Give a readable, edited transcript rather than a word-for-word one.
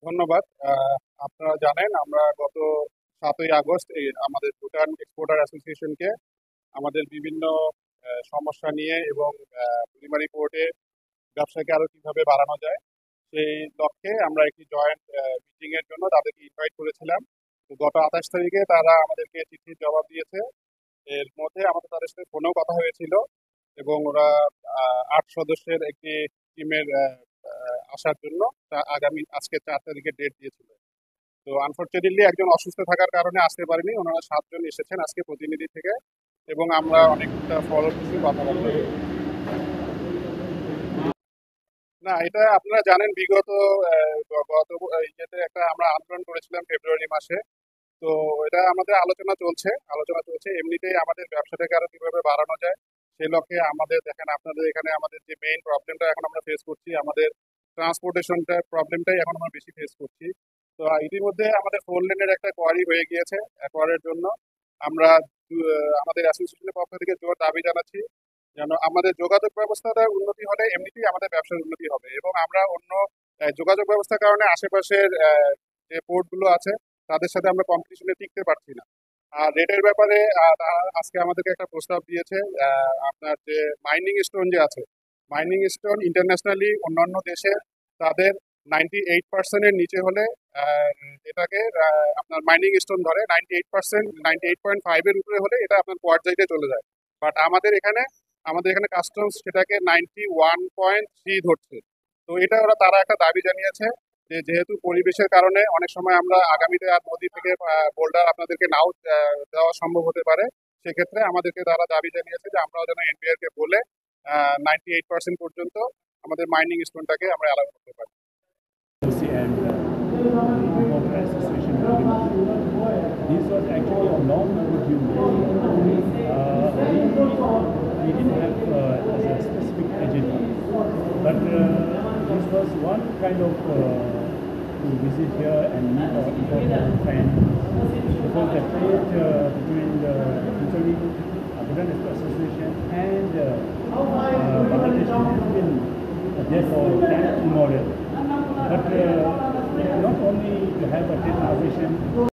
ধন্যবাদ। আপনারা জানেন আমরা গত ৭ই আগস্ট আমাদের ভুটান এক্সপোর্টার অ্যাসোসিয়েশনকে আমাদের বিভিন্ন সমস্যা নিয়ে এবং প্রিলিমিনারি পোর্টে ব্যবসাকে আরো কিভাবে বাড়ানো যায় সেই লক্ষ্যে আমরা একটি জয়েন্ট মিটিং এর জন্য তাদেরকে ইনভাইট করেছিলাম। তো গত ২৮ তারিখে তারা আমাদেরকে চিঠির জবাব দিয়েছে। এর মধ্যে আমাদের তাদের সাথে ফোনেও কথা হয়েছিল এবং ওরা ৮ সদস্যের একটি টিমের আসার জন্য আজকে ৪ তারিখে ডেট দিয়েছিল। তো আনফরচুনেটলি একজন অসুস্থ থাকার কারণে আসতে পারেনি। ওনারা ৭ জন এসেছেন আজকে প্রতিনিধি থেকে এবং আমরা অনেকটা ফলপ্রসূ কথাবার্তা হয়েছে। না, এটা আপনারা জানেন বিগত গত ইয়েতে একটা আমরা আন্দোলন করেছিলাম ফেব্রুয়ারি মাসে। তো এটা আমাদের আলোচনা চলছে এমনিতেই আমাদের ব্যবসাটাকে আরো কিভাবে বাড়ানো যায় সেই লক্ষ্যে আমাদের দেখেন আপনাদের এখানে আমাদের যে মেইন প্রবলেমটা এখন আমরা ফেস করছি আমাদের ট্রান্সপোর্টেশনটা প্রবলেমটাই এখন আমরা বেশি ফেস করছি। তো ইতিমধ্যে আমাদের 4 লেনের একটা কোয়ারি হয়ে গিয়েছে। কোয়ারির জন্য আমরা আমাদের অ্যাসোসিয়েশনের পক্ষ থেকে জোর দাবি জানাচ্ছি যেন আমাদের যোগাযোগ ব্যবস্থাটা উন্নতি হলে এমনিতেই আমাদের ব্যবসার উন্নতি হবে এবং আমরা অন্য যোগাযোগ ব্যবস্থার কারণে আশেপাশের যে পোর্টগুলো আছে তাদের সাথে আমরা কম্পিটিশনে টিকতে পারছি না। আর রেটের ব্যাপারে তারা আজকে আমাদেরকে একটা প্রস্তাব দিয়েছে। আপনার যে মাইনিং স্টোন যে আছে, মাইনিং স্টোন ইন্টারন্যাশনালি অন্যান্য দেশে তাদের 98% নিচে হলে এটাকে আপনার মাইনিং স্টোন ধরে, 98%, 98.5 এর উপরে হলে এটা আপনার কোয়ার্টাইটে চলে যায়। বাট আমাদের এখানে কাস্টমস সেটাকে 91.3 ধরছে। তো এটা তারা একটা দাবি জানিয়েছে যে যেহেতু পরিবেশের কারণে অনেক সময় আমরা আগামীতে আর নদী থেকে বোল্ডার আপনাদেরকে নাও দেওয়া সম্ভব হতে পারে, সেক্ষেত্রে আমাদেরকে তারা দাবি জানিয়েছে যে আমরাও যেন এনবিআর কে বলে 98% পর্যন্ত আমাদের মাইনিং স্টোনটাকে আমরা অ্যালাউ করতে পারি। And Importer Association agreement. This was actually a long overdue. We didn't have as a specific agenda, but this was one kind of to visit here and meet our importer friends, because the trade between the concerning Bhutan Association and Bangladesh has been there for time immemorial. But not only to have a trade conversation,